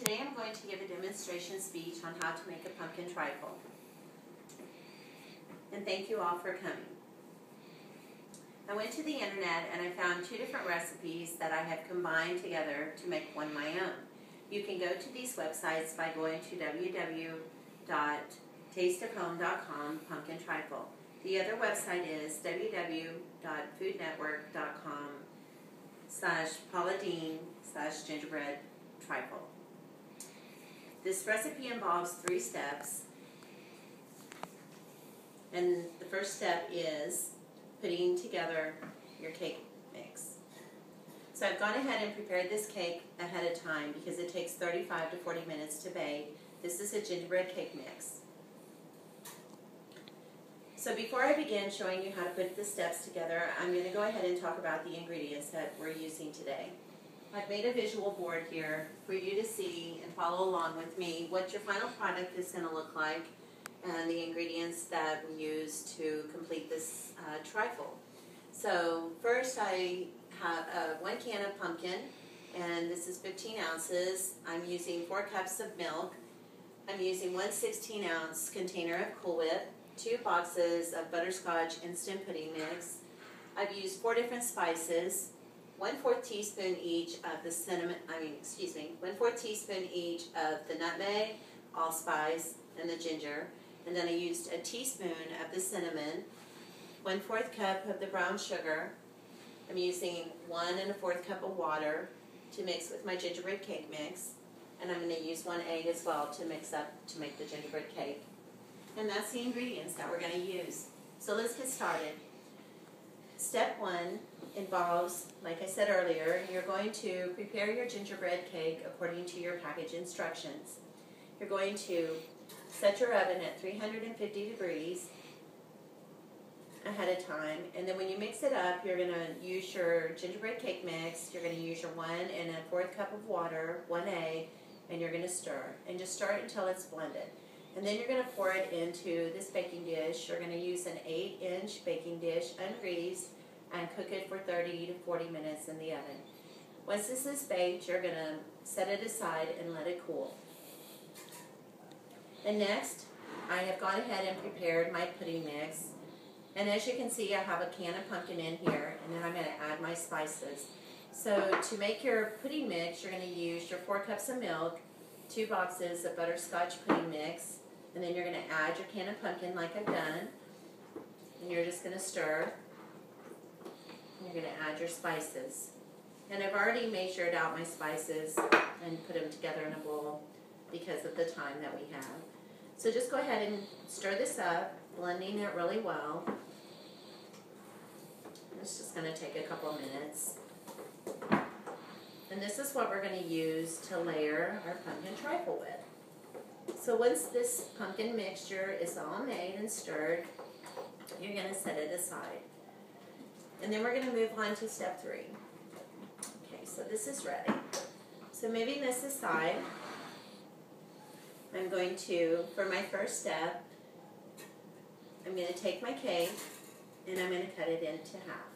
Today I'm going to give a demonstration speech on how to make a pumpkin trifle. And thank you all for coming. I went to the internet and I found two different recipes that I have combined together to make one my own. You can go to these websites by going to www.tasteofhome.com pumpkin trifle. The other website is www.foodnetwork.com/pauladine/gingerbread trifle. This recipe involves 3 steps, and the first step is putting together your cake mix. So I've gone ahead and prepared this cake ahead of time because it takes 35 to 40 minutes to bake. This is a gingerbread cake mix. So before I begin showing you how to put the steps together, I'm going to go ahead and talk about the ingredients that we're using today. I've made a visual board here for you to see and follow along with me what your final product is going to look like and the ingredients that we use to complete this trifle. So first I have 1 can of pumpkin, and this is 15 ounces. I'm using 4 cups of milk. I'm using 1 16-ounce container of Cool Whip, 2 boxes of butterscotch instant pudding mix. I've used 4 different spices, 1/4 teaspoon each of the 1/4 teaspoon each of the nutmeg, allspice, and the ginger. And then I used a teaspoon of the cinnamon, 1/4 cup of the brown sugar. I'm using 1 1/4 cup of water to mix with my gingerbread cake mix. And I'm going to use 1 egg as well to mix up to make the gingerbread cake. And that's the ingredients that we're going to use. So let's get started. Step 1 involves, like I said earlier, you're going to prepare your gingerbread cake according to your package instructions. You're going to set your oven at 350 degrees ahead of time, and then when you mix it up, you're going to use your gingerbread cake mix. You're going to use your 1 1/4 cup of water, 1 egg, and you're going to stir. And just stir it until it's blended. And then you're going to pour it into this baking dish. You're going to use an 8-inch baking dish ungreased and cook it for 30 to 40 minutes in the oven. Once this is baked, you're going to set it aside and let it cool. And next, I have gone ahead and prepared my pudding mix. And as you can see, I have a can of pumpkin in here, and then I'm going to add my spices. So to make your pudding mix, you're going to use your 4 cups of milk, 2 boxes of butterscotch pudding mix, and then you're going to add your can of pumpkin like I've done. And you're just going to stir. You're going to add your spices. And I've already measured out my spices and put them together in a bowl because of the time that we have. So just go ahead and stir this up, blending it really well. It's just going to take a couple minutes. And this is what we're going to use to layer our pumpkin trifle with. So once this pumpkin mixture is all made and stirred, you're going to set it aside. And then we're going to move on to step 3. Okay, so this is ready. So moving this aside, I'm going to, for my first step, I'm going to take my cake and I'm going to cut it into half.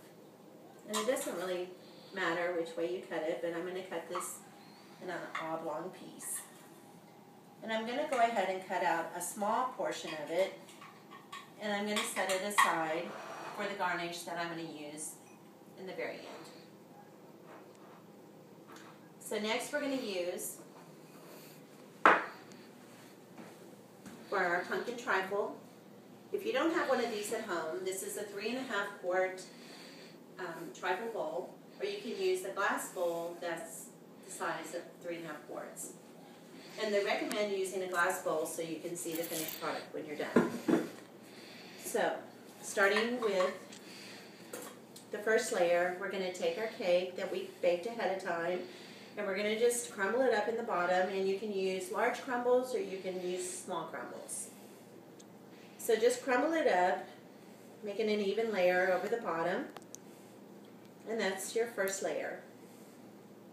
And it doesn't really matter which way you cut it, but I'm going to cut this in an oblong piece. And I'm going to go ahead and cut out a small portion of it, and I'm going to set it aside for the garnish that I'm going to use in the very end. So next we're going to use, for our pumpkin trifle, if you don't have one of these at home, this is a 3.5 quart trifle bowl, or you can use a glass bowl that's the size of 3.5 quarts. And they recommend using a glass bowl so you can see the finished product when you're done. So, starting with the first layer, we're going to take our cake that we baked ahead of time, and we're going to just crumble it up in the bottom, and you can use large crumbles or you can use small crumbles. So just crumble it up, making an even layer over the bottom, and that's your first layer.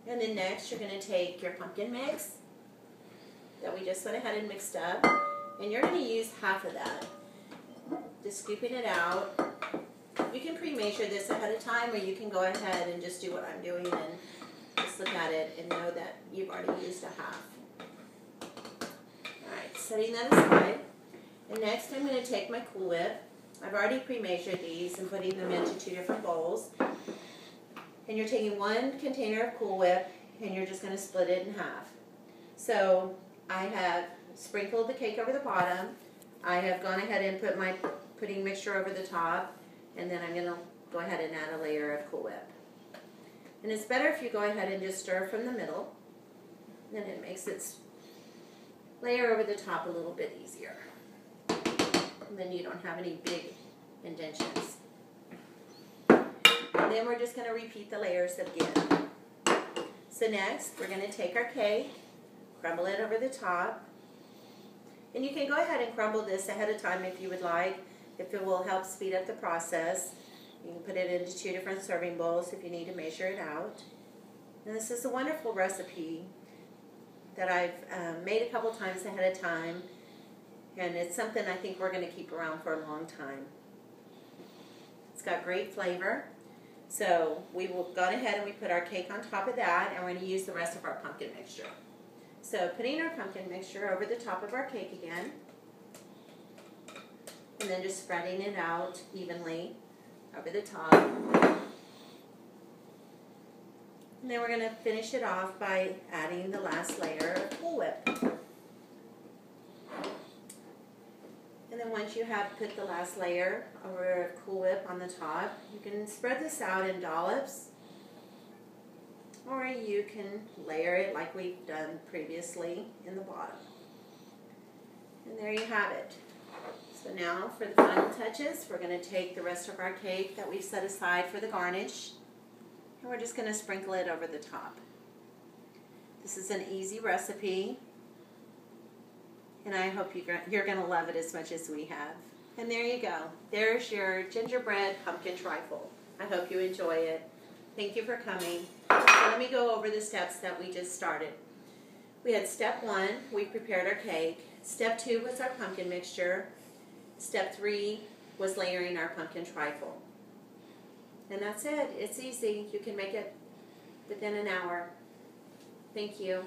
And then next you're going to take your pumpkin mix that we just went ahead and mixed up, and you're going to use half of that. Just scooping it out. You can pre-measure this ahead of time, or you can go ahead and just do what I'm doing and just look at it and know that you've already used a half. setting that aside. And next I'm going to take my Cool Whip. I've already pre-measured these and putting them into 2 different bowls. And you're taking 1 container of Cool Whip and you're just going to split it in half. So I have sprinkled the cake over the bottom. I have gone ahead and put my pudding mixture over the top, and then I'm going to go ahead and add a layer of Cool Whip. And it's better if you go ahead and just stir from the middle, then it makes its layer over the top a little bit easier. And then you don't have any big indentions. And then we're just going to repeat the layers again. So next, we're going to take our cake, crumble it over the top. And you can go ahead and crumble this ahead of time if you would like, if it will help speed up the process. You can put it into 2 different serving bowls if you need to measure it out. And this is a wonderful recipe that I've made a couple times ahead of time. And it's something I think we're going to keep around for a long time. It's got great flavor. So we've gone ahead and we put our cake on top of that, and we're going to use the rest of our pumpkin mixture. So putting our pumpkin mixture over the top of our cake again, and then just spreading it out evenly over the top. And then we're going to finish it off by adding the last layer of Cool Whip. And then once you have put the last layer of Cool Whip on the top, you can spread this out in dollops, or you can layer it like we've done previously in the bottom. And there you have it. So now for the final touches, we're going to take the rest of our cake that we've set aside for the garnish, and we're just going to sprinkle it over the top. This is an easy recipe, and I hope you're going to love it as much as we have. And there you go. There's your gingerbread pumpkin trifle. I hope you enjoy it. Thank you for coming. So let me go over the steps that we just started. We had step 1, we prepared our cake. Step 2 was our pumpkin mixture. Step 3 was layering our pumpkin trifle. And that's it. It's easy. You can make it within an hour. Thank you.